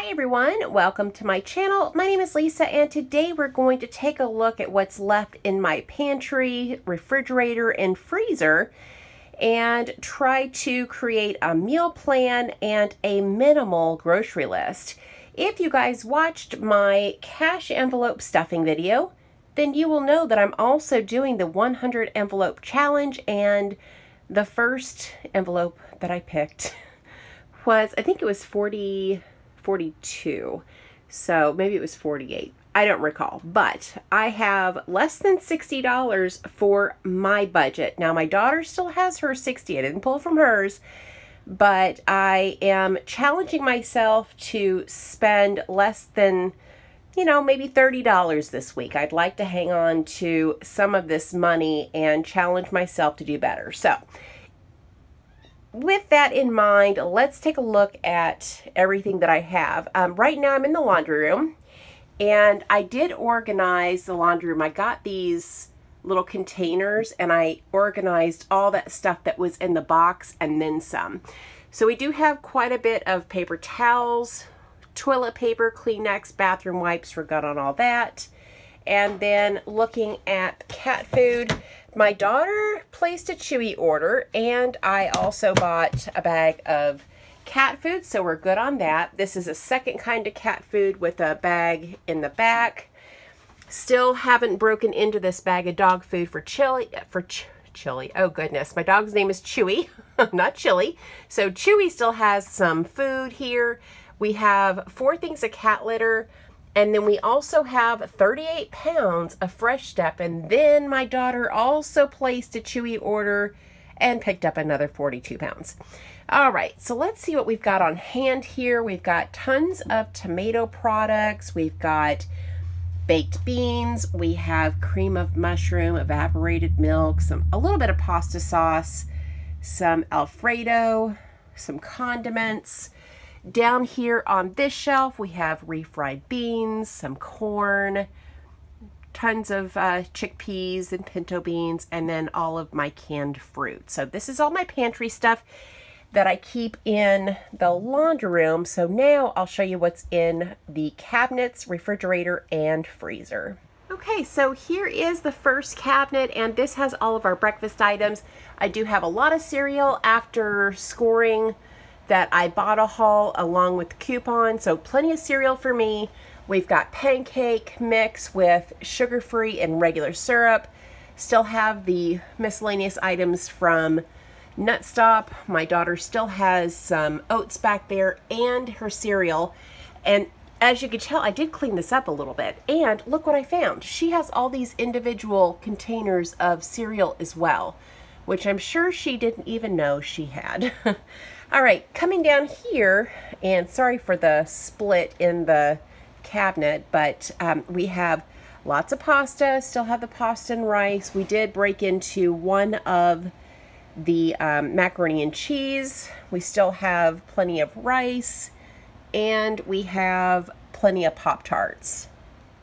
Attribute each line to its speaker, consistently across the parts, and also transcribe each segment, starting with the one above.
Speaker 1: Hi everyone, welcome to my channel. My name is Lisa and today we're going to take a look at what's left in my pantry, refrigerator, and freezer and try to create a meal plan and a minimal grocery list. If you guys watched my cash envelope stuffing video, then you will know that I'm also doing the 100 envelope challenge, and the first envelope that I picked was, I think it was 42, so maybe it was 48. I don't recall, but I have less than $60 for my budget. Now my daughter still has her 60. I didn't pull from hers, but I am challenging myself to spend less than, maybe $30 this week. I'd like to hang on to some of this money and challenge myself to do better. So with that in mind, let's take a look at everything that I have. Right now I'm in the laundry room, and I did organize the laundry room. I got these little containers and I organized all that stuff that was in the box and then some. So we do have quite a bit of paper towels, toilet paper, Kleenex, bathroom wipes, we're good on all that. And then looking at cat food, my daughter placed a Chewy order, and I also bought a bag of cat food, so we're good on that. This is a second kind of cat food with a bag in the back. Still haven't broken into this bag of dog food for Chili. Oh goodness, my dog's name is Chewy, not Chili. So Chewy still has some food here. We have 4 things of cat litter. And then we also have 38 pounds of Fresh Step. And then my daughter also placed a Chewy order and picked up another 42 pounds. All right, so let's see what we've got on hand here. We've got tons of tomato products. We've got baked beans. We have cream of mushroom, evaporated milk, a little bit of pasta sauce, some Alfredo, some condiments. Down here on this shelf, we have refried beans, some corn, tons of chickpeas and pinto beans, and then all of my canned fruit. So this is all my pantry stuff that I keep in the laundry room. So now I'll show you what's in the cabinets, refrigerator, and freezer. Okay, so here is the first cabinet, and this has all of our breakfast items. I do have a lot of cereal after scoring that I bought a haul along with the coupon, so plenty of cereal for me. We've got pancake mix with sugar-free and regular syrup. Still have the miscellaneous items from Nut Stop. My daughter still has some oats back there and her cereal. And as you can tell, I did clean this up a little bit. And look what I found. She has all these individual containers of cereal as well, which I'm sure she didn't even know she had. All right, coming down here, and sorry for the split in the cabinet, but we have lots of pasta, still have the pasta and rice. We did break into one of the macaroni and cheese. We still have plenty of rice, and we have plenty of Pop-Tarts.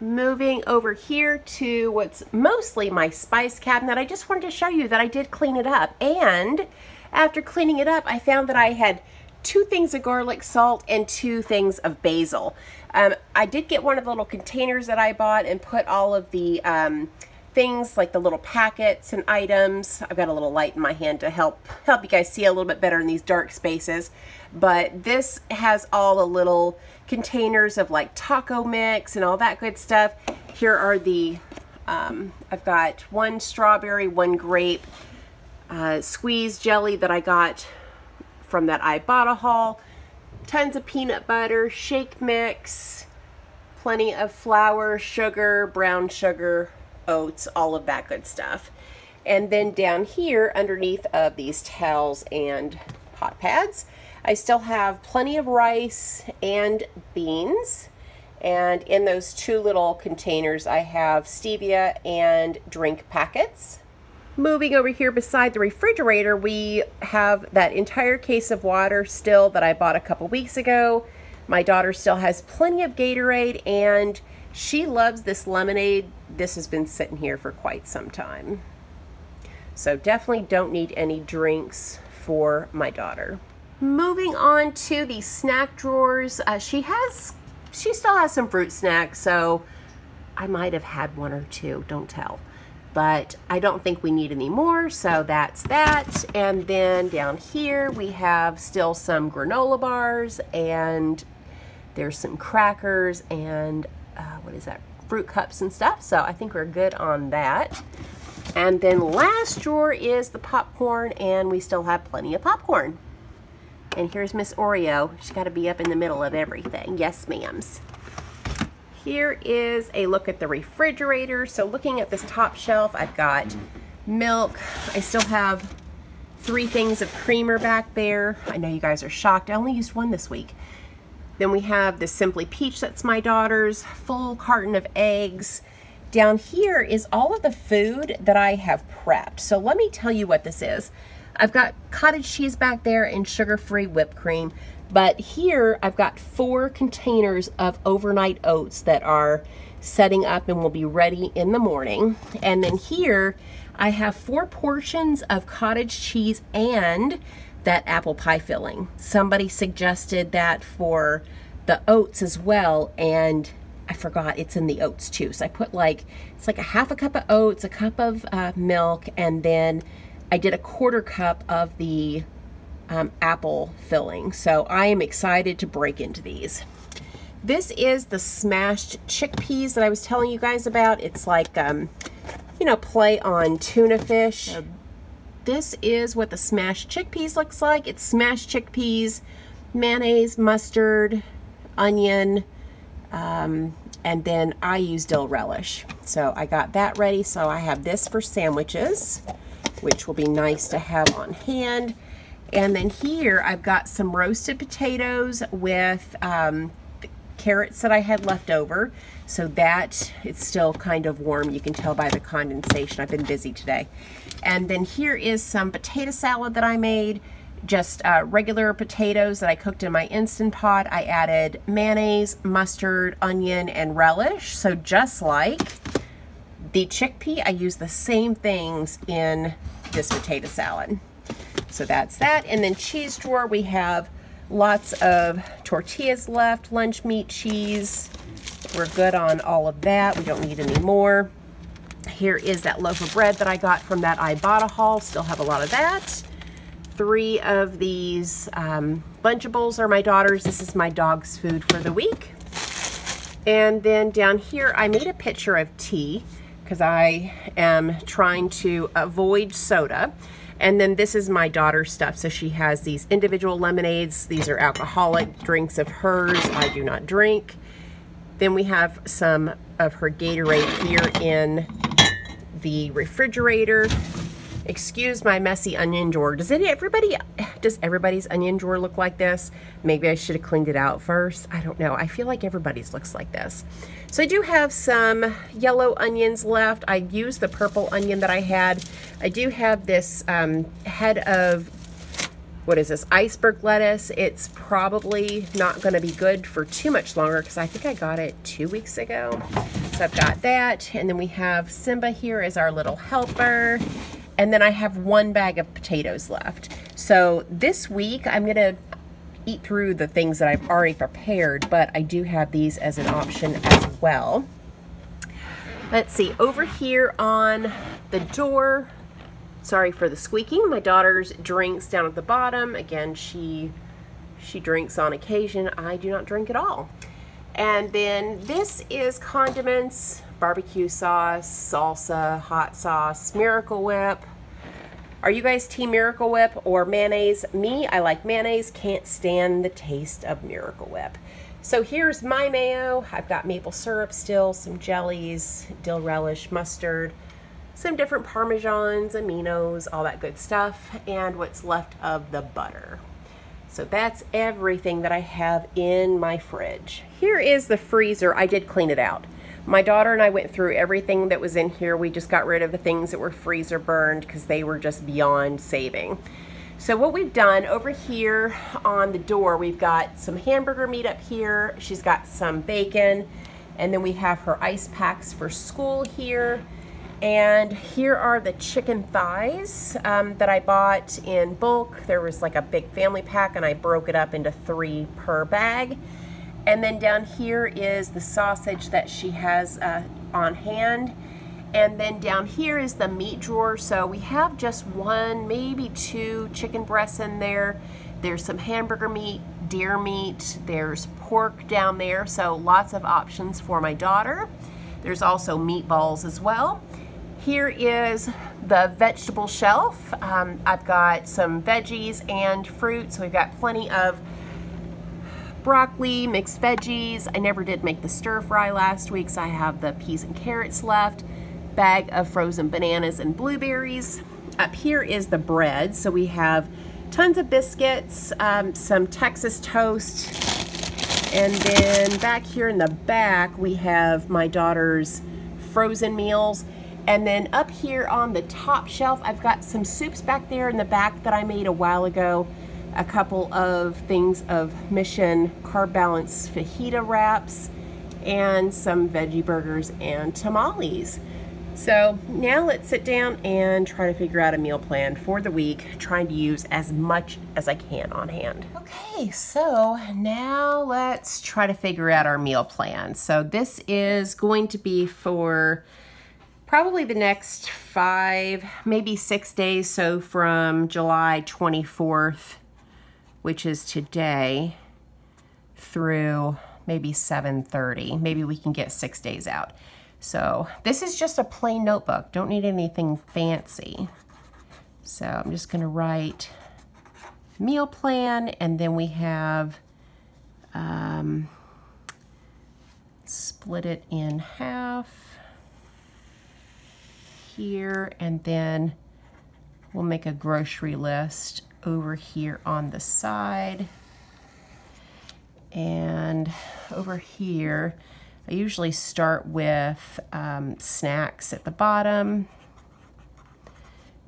Speaker 1: Moving over here to what's mostly my spice cabinet, I just wanted to show you that I did clean it up, and after cleaning it up, I found that I had 2 things of garlic salt and 2 things of basil. I did get one of the little containers that I bought and put all of the things like the little packets and items. I've got a little light in my hand to help you guys see a little bit better in these dark spaces. But this has all the little containers of like taco mix and all that good stuff. Here are the, I've got 1 strawberry, 1 grape, squeeze jelly that I got from that Ibotta haul, tons of peanut butter, shake mix, plenty of flour, sugar, brown sugar, oats, all of that good stuff. And then down here underneath of these towels and hot pads, I still have plenty of rice and beans. And in those 2 little containers I have stevia and drink packets. Moving over here beside the refrigerator, we have that entire case of water still that I bought a couple weeks ago. My daughter still has plenty of Gatorade, and she loves this lemonade. This has been sitting here for quite some time. So definitely don't need any drinks for my daughter. Moving on to the snack drawers. She still has some fruit snacks, so I might have had one or two, don't tell. But I don't think we need any more, so that's that. And then down here we have still some granola bars, and there's some crackers and what is that? Fruit cups and stuff. So I think we're good on that. And then last drawer is the popcorn, and we still have plenty of popcorn. And here's Miss Oreo. She's got to be up in the middle of everything. Yes, ma'ams. Here is a look at the refrigerator. So looking at this top shelf, I've got milk. I still have 3 things of creamer back there. I know you guys are shocked. I only used one this week. Then we have the Simply Peach, that's my daughter's, full carton of eggs. Down here is all of the food that I have prepped. So let me tell you what this is. I've got cottage cheese back there and sugar-free whipped cream. But here I've got 4 containers of overnight oats that are setting up and will be ready in the morning. And then here I have 4 portions of cottage cheese and that apple pie filling. Somebody suggested that for the oats as well, and I forgot it's in the oats too. So I put it's like a half a cup of oats, a cup of milk, and then I did a 1/4 cup of the apple filling. So I am excited to break into these. This is the smashed chickpeas that I was telling you guys about. It's like, you know, play on tuna fish. This is what the smashed chickpeas looks like. It's smashed chickpeas, mayonnaise, mustard, onion, and then I use dill relish. So I got that ready. So I have this for sandwiches, which will be nice to have on hand. And then here I've got some roasted potatoes with carrots that I had left over. So that it's still kind of warm. You can tell by the condensation. I've been busy today. And then here is some potato salad that I made. Just regular potatoes that I cooked in my Instant Pot. I added mayonnaise, mustard, onion, and relish. So just like the chickpea, I use the same things in this potato salad. So that's that. And then cheese drawer, we have lots of tortillas left, lunch meat, cheese. We're good on all of that. We don't need any more. Here is that loaf of bread that I got from that Ibotta haul. Still have a lot of that. 3 of these Lunchables are my daughter's. This is my dog's food for the week. And then down here, I made a pitcher of tea because I am trying to avoid soda. And then this is my daughter's stuff. So she has these individual lemonades. These are alcoholic drinks of hers. I do not drink. Then we have some of her Gatorade here in the refrigerator. Excuse my messy onion drawer. Does everybody's onion drawer look like this? Maybe I should have cleaned it out first. I don't know. I feel like everybody's looks like this. So I do have some yellow onions left. I used the purple onion that I had. I do have this head of, what is this, iceberg lettuce. It's probably not going to be good for too much longer because I think I got it 2 weeks ago. So I've got that. And then we have Simba here as our little helper. And then I have 1 bag of potatoes left. So this week I'm going to eat through the things that I've already prepared, but I do have these as an option as well. Let's see, over here on the door, sorry for the squeaking, my daughter's drinks down at the bottom. Again, she drinks on occasion. I do not drink at all. And then this is Condiments, barbecue sauce, salsa, hot sauce, Miracle Whip. Are you guys team Miracle Whip or mayonnaise? Me, I like mayonnaise, can't stand the taste of Miracle Whip. So here's my mayo. I've got maple syrup still, some jellies, dill relish, mustard, some different Parmesans, aminos, all that good stuff, and what's left of the butter. So that's everything that I have in my fridge. Here is the freezer. I did clean it out. My daughter and I went through everything that was in here. We just got rid of the things that were freezer burned because they were just beyond saving. So what we've done over here on the door, we've got some hamburger meat up here. She's got some bacon. And then we have her ice packs for school here. And here are the chicken thighs that I bought in bulk. There was like a big family pack and I broke it up into 3 per bag. And then down here is the sausage that she has on hand. And then down here is the meat drawer. So we have just 1, maybe 2 chicken breasts in there. There's some hamburger meat, deer meat, there's pork down there. So lots of options for my daughter. There's also meatballs as well. Here is the vegetable shelf. I've got some veggies and fruit. So we've got plenty of broccoli, mixed veggies. I never did make the stir fry last week, so I have the peas and carrots left. Bag of frozen bananas and blueberries. Up here is the bread. So we have tons of biscuits, some Texas toast, and then back here in the back we have my daughter's frozen meals. And then up here on the top shelf, I've got some soups back there in the back that I made a while ago. A couple of things of Mission Carb Balance fajita wraps and some veggie burgers and tamales. So now let's sit down and try to figure out a meal plan for the week, trying to use as much as I can on hand. Okay, so now let's try to figure out our meal plan. So this is going to be for probably the next 5, maybe 6 days. So from July 24th, which is today, through maybe 7:30. Maybe we can get 6 days out. So this is just a plain notebook. Don't need anything fancy. So I'm just gonna write meal plan, and then we have split it in half here, and then we'll make a grocery list over here on the side. And over here, I usually start with snacks at the bottom.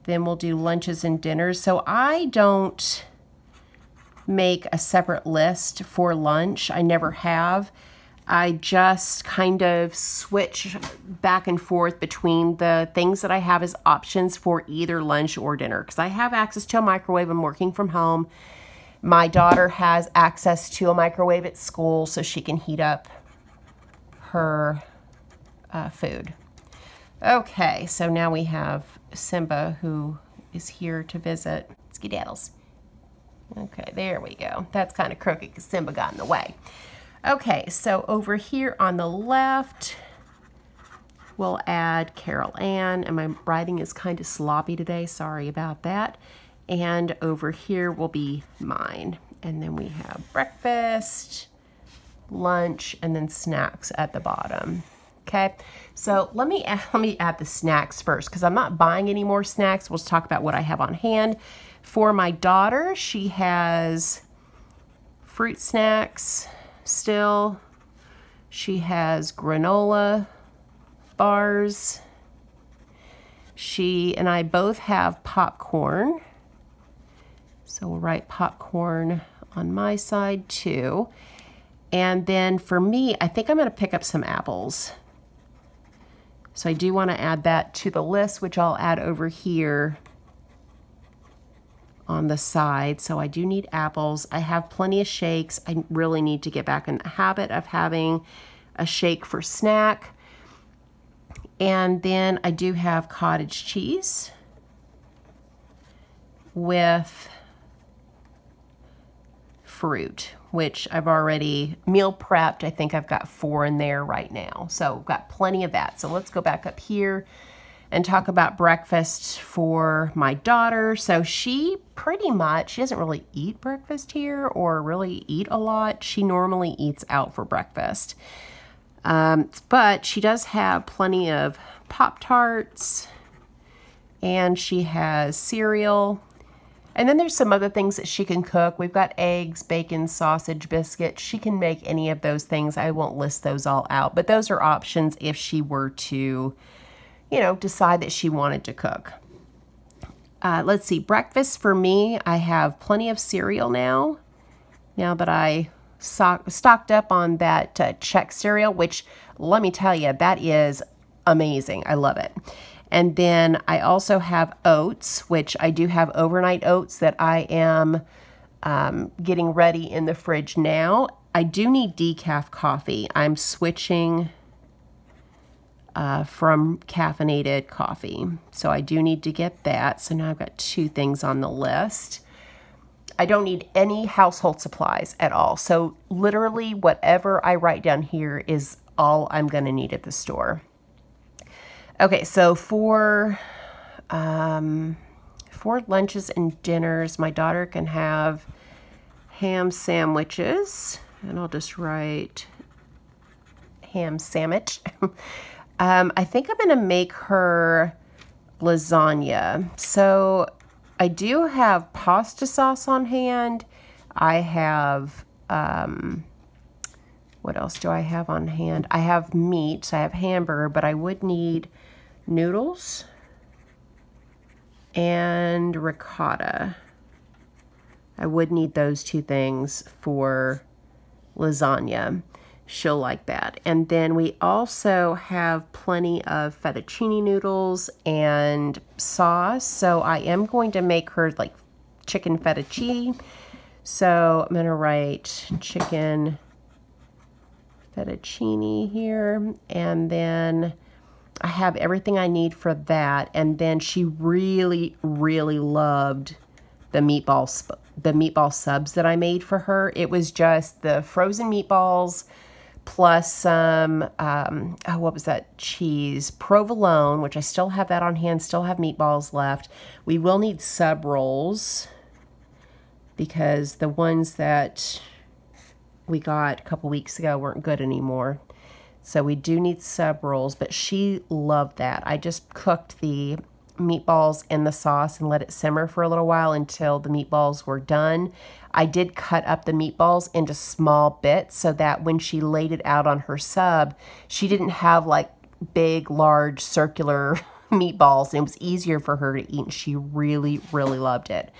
Speaker 1: Then we'll do lunches and dinners. So I don't make a separate list for lunch. I never have. I just kind of switch back and forth between the things that I have as options for either lunch or dinner, because I have access to a microwave. I'm working from home. My daughter has access to a microwave at school, so she can heat up her food. Okay, so now we have Simba, who is here to visit. Skedaddles. Okay, there we go. That's kind of crooked because Simba got in the way. Okay, so over here on the left, we'll add Carol Ann, and my writing is kind of sloppy today. Sorry about that. And over here will be mine. And then we have breakfast, lunch, and then snacks at the bottom. Okay, so let me add the snacks first, because I'm not buying any more snacks. We'll talk about what I have on hand. For my daughter, she has fruit snacks still. She has granola bars. She and I both have popcorn. So we'll write popcorn on my side too. And then for me, I think I'm going to pick up some apples. So I do want to add that to the list, which I'll add over here on the side. So I do need apples. I have plenty of shakes. I really need to get back in the habit of having a shake for snack. And then I do have cottage cheese with fruit, which I've already meal prepped. I think I've got 4 in there right now. So I've got plenty of that. So let's go back up here and talk about breakfast for my daughter. So she doesn't really eat breakfast here or really eat a lot. She normally eats out for breakfast. But she does have plenty of Pop-Tarts, and she has cereal. And then there's some other things that she can cook. We've got eggs, bacon, sausage, biscuits. She can make any of those things. I won't list those all out, but those are options if she were to, decide that she wanted to cook. Let's see, breakfast for me, I have plenty of cereal now that I stocked up on that Chex cereal, which let me tell you, that is amazing. I love it. And then I also have oats, which I do have overnight oats that I am getting ready in the fridge now. I do need decaf coffee. I'm switching from caffeinated coffee. So I do need to get that. So now I've got 2 things on the list. I don't need any household supplies at all. So literally whatever I write down here is all I'm going to need at the store. Okay, so for lunches and dinners, my daughter can have ham sandwiches, and I'll just write ham sandwich. I think I'm going to make her lasagna. So I do have pasta sauce on hand. I have, what else do I have on hand? I have meat. I have hamburger, but I would need noodles and ricotta. I would need those 2 things for lasagna. She'll like that. And then we also have plenty of fettuccine noodles and sauce. So I am going to make her like chicken fettuccine. So I'm going to write chicken fettuccine here. And then I have everything I need for that. And then she really, really loved the meatball subs that I made for her. It was just the frozen meatballs plus some, what was that cheese? Provolone, which I still have that on hand, still have meatballs left. We will need sub rolls because the ones that we got a couple weeks ago weren't good anymore. So we do need sub rolls, but she loved that. I just cooked the meatballs in the sauce and let it simmer for a little while until the meatballs were done. I did cut up the meatballs into small bits so that when she laid it out on her sub, she didn't have like big, large, circular meatballs. It was easier for her to eat, and she really, really loved it.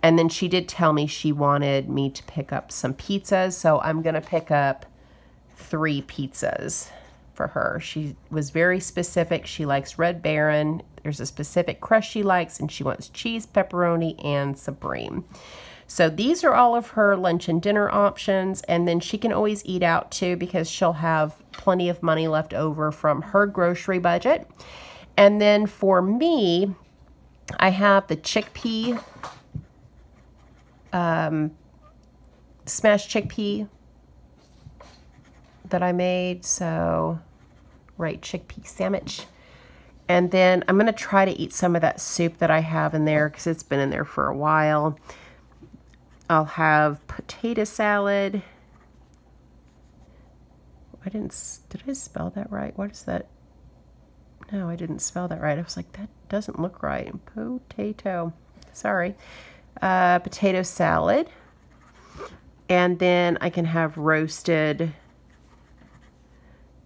Speaker 1: And then she did tell me she wanted me to pick up some pizzas, so I'm going to pick up 3 pizzas for her. She was very specific. She likes Red Baron. There's a specific crust she likes, and she wants cheese, pepperoni, and supreme. So these are all of her lunch and dinner options, and then she can always eat out too because she'll have plenty of money left over from her grocery budget. And then for me, I have the chickpea, smashed chickpea that I made. So, right, chickpea sandwich. And then I'm going to try to eat some of that soup that I have in there because it's been in there for a while. I'll have potato salad. Did I spell that right? What is that? No, I didn't spell that right. I was like, that doesn't look right. Potato. Sorry. Potato salad. And then I can have roasted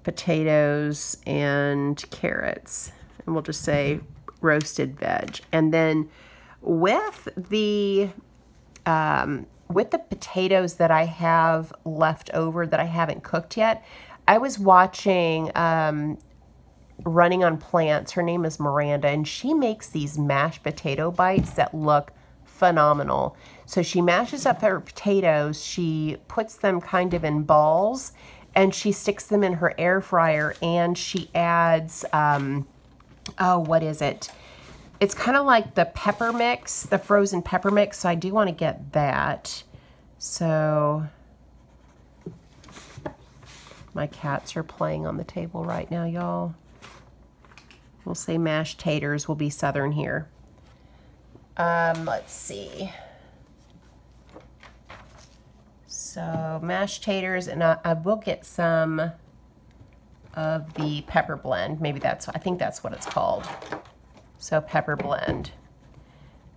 Speaker 1: potatoes and carrots. And we'll just say roasted veg. And then with the potatoes that I have left over that I haven't cooked yet, I was watching Running on Plants. Her name is Miranda, and she makes these mashed potato bites that look phenomenal. So she mashes up her potatoes, she puts them kind of in balls, and she sticks them in her air fryer, and she adds, what is it? It's kind of like the pepper mix, the frozen pepper mix, so I do want to get that. So my cats are playing on the table right now, y'all. We'll say mashed taters will be southern here. Let's see. So mashed taters, and I will get some of the pepper blend. Maybe I think that's what it's called. So pepper blend.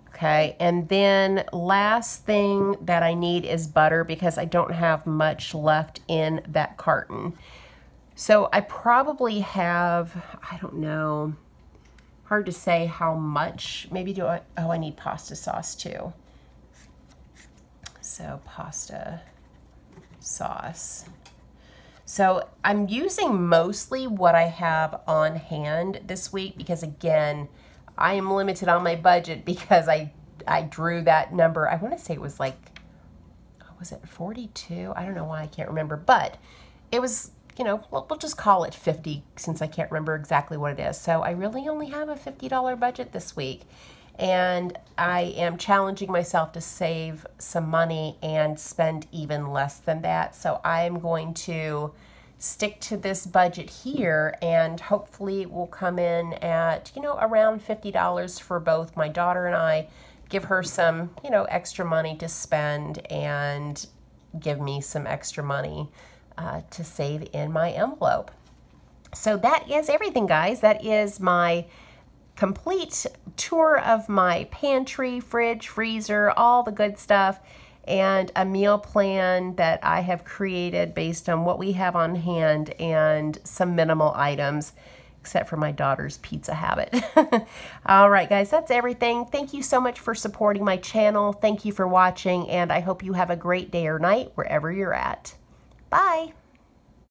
Speaker 1: Okay, and then last thing that I need is butter because I don't have much left in that carton. So I probably have, I don't know, hard to say how much. Maybe I need pasta sauce too. So pasta sauce. So I'm using mostly what I have on hand this week because, again, I am limited on my budget because I drew that number. I want to say it was like, was it 42? I don't know why I can't remember, but it was, you know, we'll just call it 50 since I can't remember exactly what it is. So I really only have a $50 budget this week. And I am challenging myself to save some money and spend even less than that. So I'm going to stick to this budget here, and hopefully it will come in at, you know, around $50 for both my daughter and I. Give her some, you know, extra money to spend and give me some extra money to save in my envelope. So that is everything, guys. That is my complete tour of my pantry, fridge, freezer, all the good stuff, and a meal plan that I have created based on what we have on hand and some minimal items, except for my daughter's pizza habit. All right, guys, that's everything. Thank you so much for supporting my channel. Thank you for watching, and I hope you have a great day or night wherever you're at. Bye.